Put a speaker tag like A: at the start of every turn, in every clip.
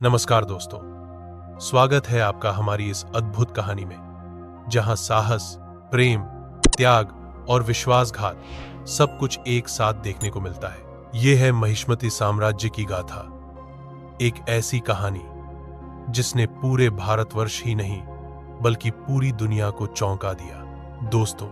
A: नमस्कार दोस्तों, स्वागत है आपका हमारी इस अद्भुत कहानी में, जहां साहस, प्रेम, त्याग और विश्वासघात सब कुछ एक साथ देखने को मिलता है। यह है महिष्मती साम्राज्य की गाथा, एक ऐसी कहानी जिसने पूरे भारतवर्ष ही नहीं बल्कि पूरी दुनिया को चौंका दिया। दोस्तों,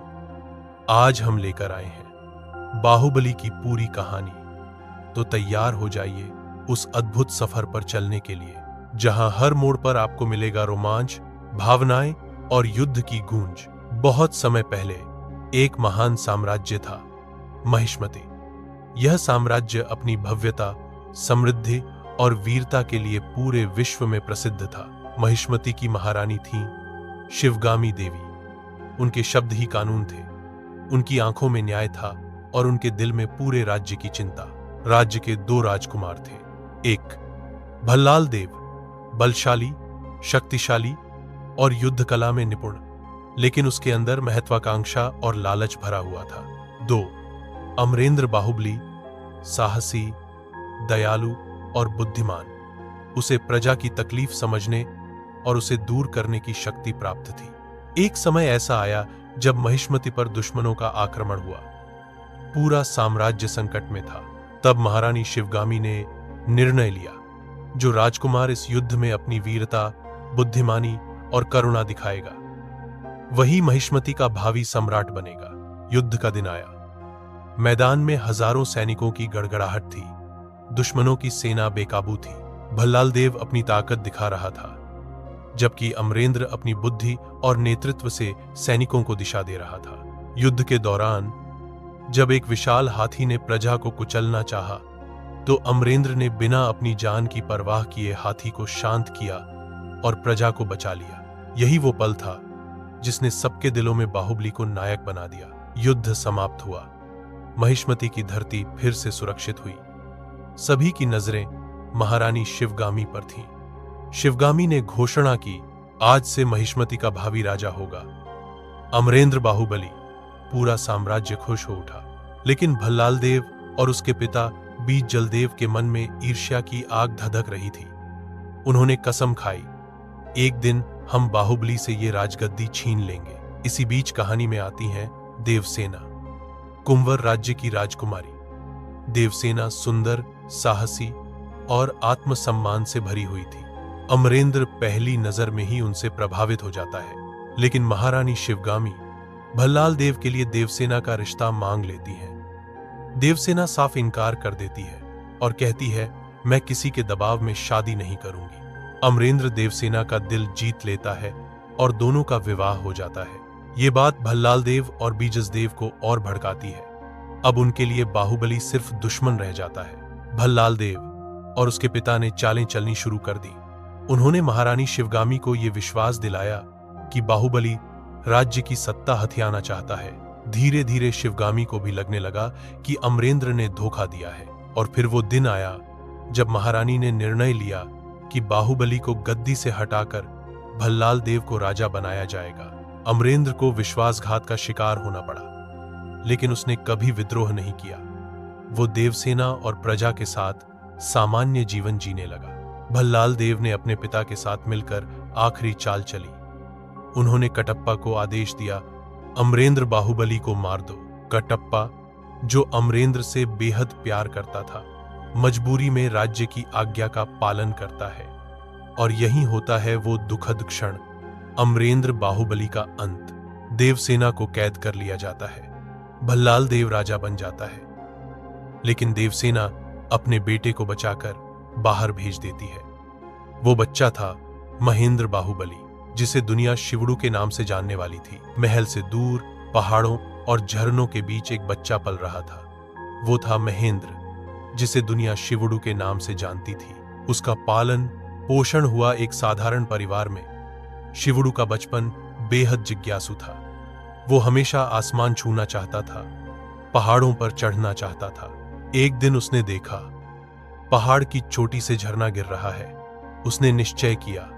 A: आज हम लेकर आए हैं बाहुबली की पूरी कहानी। तो तैयार हो जाइए उस अद्भुत सफर पर चलने के लिए, जहां हर मोड़ पर आपको मिलेगा रोमांच, भावनाएं और युद्ध की गूंज। बहुत समय पहले एक महान साम्राज्य था, महिष्मती। यह साम्राज्य अपनी भव्यता, समृद्धि और वीरता के लिए पूरे विश्व में प्रसिद्ध था। महिष्मती की महारानी थीं शिवगामी देवी। उनके शब्द ही कानून थे, उनकी आंखों में न्याय था और उनके दिल में पूरे राज्य की चिंता। राज्य के दो राजकुमार थे, एक भल्लाल देव, बलशाली, शक्तिशाली और युद्ध कला में निपुण, लेकिन उसके अंदर महत्वाकांक्षा और लालच भरा हुआ था। दो अमरेंद्र बाहुबली, साहसी, दयालु और बुद्धिमान। उसे प्रजा की तकलीफ समझने और उसे दूर करने की शक्ति प्राप्त थी। एक समय ऐसा आया जब महिष्मती पर दुश्मनों का आक्रमण हुआ। पूरा साम्राज्य संकट में था। तब महारानी शिवगामी ने निर्णय लिया, जो राजकुमार इस युद्ध में अपनी वीरता, बुद्धिमानी और करुणा दिखाएगा, वही महिष्मती का भावी सम्राट बनेगा। युद्ध का दिन आया। मैदान में हजारों सैनिकों की गड़गड़ाहट थी। दुश्मनों की सेना बेकाबू थी। भल्लाल देव अपनी ताकत दिखा रहा था, जबकि अमरेंद्र अपनी बुद्धि और नेतृत्व से सैनिकों को दिशा दे रहा था। युद्ध के दौरान जब एक विशाल हाथी ने प्रजा को कुचलना चाहा, तो अमरेंद्र ने बिना अपनी जान की परवाह किए हाथी को शांत किया और प्रजा को बचा लिया। यही वो पल था जिसने सबके दिलों में बाहुबली को नायक बना दिया। युद्ध समाप्त हुआ। महिष्मती की धरती फिर से सुरक्षित हुई। सभी की नजरें महारानी शिवगामी पर थीं। शिवगामी ने घोषणा की, आज से महिष्मती का भावी राजा होगा अमरेंद्र बाहुबली। पूरा साम्राज्य खुश हो उठा, लेकिन भल्लाल देव और उसके पिता बीज जलदेव के मन में ईर्ष्या की आग धधक रही थी। उन्होंने कसम खाई, एक दिन हम बाहुबली से ये राजगद्दी छीन लेंगे। इसी बीच कहानी में आती हैं देवसेना, कुंवर राज्य की राजकुमारी। देवसेना सुंदर, साहसी और आत्मसम्मान से भरी हुई थी। अमरेंद्र पहली नजर में ही उनसे प्रभावित हो जाता है, लेकिन महारानी शिवगामी भल्लाल देव के लिए देवसेना का रिश्ता मांग लेती है। देवसेना साफ इनकार कर देती है और कहती है, मैं किसी के दबाव में शादी नहीं करूंगी। अमरेंद्र देवसेना का दिल जीत लेता है और दोनों का विवाह हो जाता है। ये बात भल्लाल देव और बीजसदेव को और भड़काती है। अब उनके लिए बाहुबली सिर्फ दुश्मन रह जाता है। भल्लाल देव और उसके पिता ने चालें चलनी शुरू कर दी। उन्होंने महारानी शिवगामी को यह विश्वास दिलाया कि बाहुबली राज्य की सत्ता हथियाना चाहता है। धीरे धीरे शिवगामी को भी लगने लगा कि अमरेंद्र ने धोखा दिया है। और फिर वो दिन आया जब महारानी ने निर्णय लिया कि बाहुबली को गद्दी से हटाकर भल्लाल देव को राजा बनाया जाएगा। अमरेंद्र को विश्वासघात का शिकार होना पड़ा, लेकिन उसने कभी विद्रोह नहीं किया। वो देवसेना और प्रजा के साथ सामान्य जीवन जीने लगा। भल्लाल देव ने अपने पिता के साथ मिलकर आखिरी चाल चली। उन्होंने कटप्पा को आदेश दिया, अमरेंद्र बाहुबली को मार दो। कटप्पा, जो अमरेंद्र से बेहद प्यार करता था, मजबूरी में राज्य की आज्ञा का पालन करता है। और यही होता है वो दुखद क्षण, अमरेंद्र बाहुबली का अंत। देवसेना को कैद कर लिया जाता है। भल्लाल देव राजा बन जाता है, लेकिन देवसेना अपने बेटे को बचाकर बाहर भेज देती है। वो बच्चा था महेंद्र बाहुबली, जिसे दुनिया शिवड़ू के नाम से जानने वाली थी। महल से दूर पहाड़ों और झरनों के बीच एक बच्चा पल रहा था। वो था महेंद्र, जिसे दुनिया शिवड़ू के नाम से जानती थी। उसका पालन पोषण हुआ एक साधारण परिवार में। शिवड़ू का बचपन बेहद जिज्ञासु था। वो हमेशा आसमान छूना चाहता था, पहाड़ों पर चढ़ना चाहता था। एक दिन उसने देखा, पहाड़ की चोटी से झरना गिर रहा है। उसने निश्चय किया,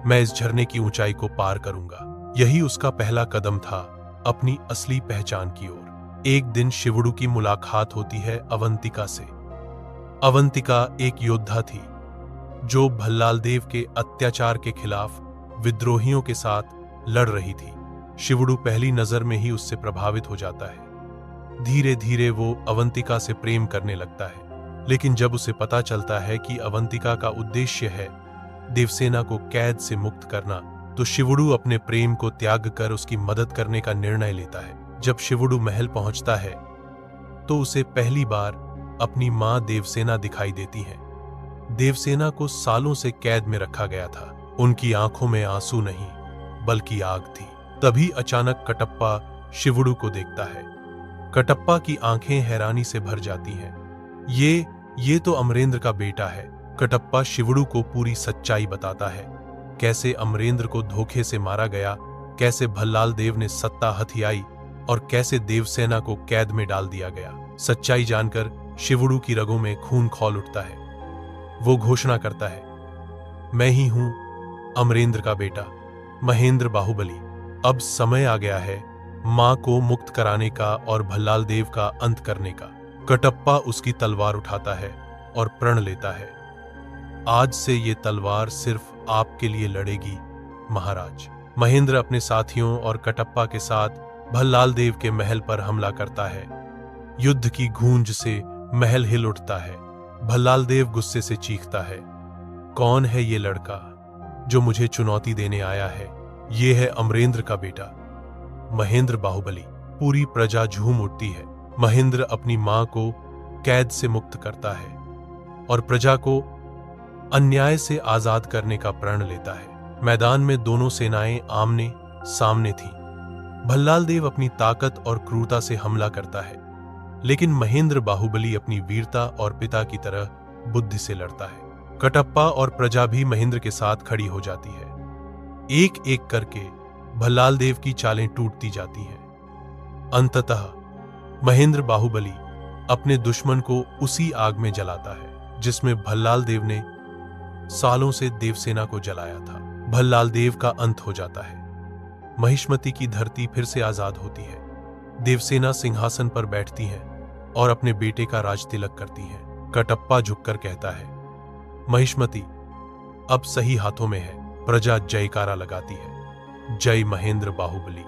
A: मैं इस झरने की ऊंचाई को पार करूंगा। यही उसका पहला कदम था अपनी असली पहचान की ओर। एक दिन शिवड़ू की मुलाकात होती है अवंतिका से। अवंतिका एक योद्धा थी, जो भल्लाल देव के अत्याचार के खिलाफ विद्रोहियों के साथ लड़ रही थी। शिवड़ू पहली नजर में ही उससे प्रभावित हो जाता है। धीरे धीरे वो अवंतिका से प्रेम करने लगता है, लेकिन जब उसे पता चलता है कि अवंतिका का उद्देश्य है देवसेना को कैद से मुक्त करना, तो शिवड़ू अपने प्रेम को त्याग कर उसकी मदद करने का निर्णय लेता है। जब शिवड़ू महल पहुंचता है तो उसे पहली बार अपनी मां देवसेना दिखाई देती है। देवसेना को सालों से कैद में रखा गया था। उनकी आंखों में आंसू नहीं बल्कि आग थी। तभी अचानक कटप्पा शिवड़ू को देखता है। कटप्पा की आंखें हैरानी से भर जाती हैं। ये तो अमरेंद्र का बेटा है। कटप्पा शिवड़ू को पूरी सच्चाई बताता है, कैसे अमरेंद्र को धोखे से मारा गया, कैसे भल्लाल देव ने सत्ता हथियाई और कैसे देवसेना को कैद में डाल दिया गया। सच्चाई जानकर शिवड़ू की रगों में खून खौल उठता है। वो घोषणा करता है, मैं ही हूं अमरेंद्र का बेटा, महेंद्र बाहुबली। अब समय आ गया है मां को मुक्त कराने का और भल्लाल देव का अंत करने का। कटप्पा उसकी तलवार उठाता है और प्रण लेता है, आज से ये तलवार सिर्फ आपके लिए लड़ेगी महाराज। महेंद्र अपने साथियों और कटप्पा के साथ भल्लाल देव के महल पर हमला करता है। युद्ध की गूंज से महल हिल उठता है। भल्लाल देव गुस्से से चीखता है, कौन है ये लड़का जो मुझे चुनौती देने आया है? ये है अमरेंद्र का बेटा महेंद्र बाहुबली। पूरी प्रजा झूम उठती है। महेंद्र अपनी मां को कैद से मुक्त करता है और प्रजा को अन्याय से आजाद करने का प्रण लेता है। मैदान में दोनों सेनाएं आमने सामने थीं। भल्लाल देव अपनी ताकत और क्रूरता से हमला करता है, लेकिन महेंद्र बाहुबली अपनी वीरता और पिता की तरह बुद्धि से लड़ता है। कटप्पा और प्रजा भी महेंद्र के साथ खड़ी हो जाती है। एक एक करके भल्लाल देव की चालें टूटती जाती हैं। अंततः महेंद्र बाहुबली अपने दुश्मन को उसी आग में जलाता है जिसमें भल्लाल देव ने सालों से देवसेना को जलाया था। भल्लाल देव का अंत हो जाता है। महिष्मती की धरती फिर से आजाद होती है। देवसेना सिंहासन पर बैठती है और अपने बेटे का राज तिलक करती है। कटप्पा झुककर कहता है, महिष्मती अब सही हाथों में है। प्रजा जयकारा लगाती है, जय महेंद्र बाहुबली।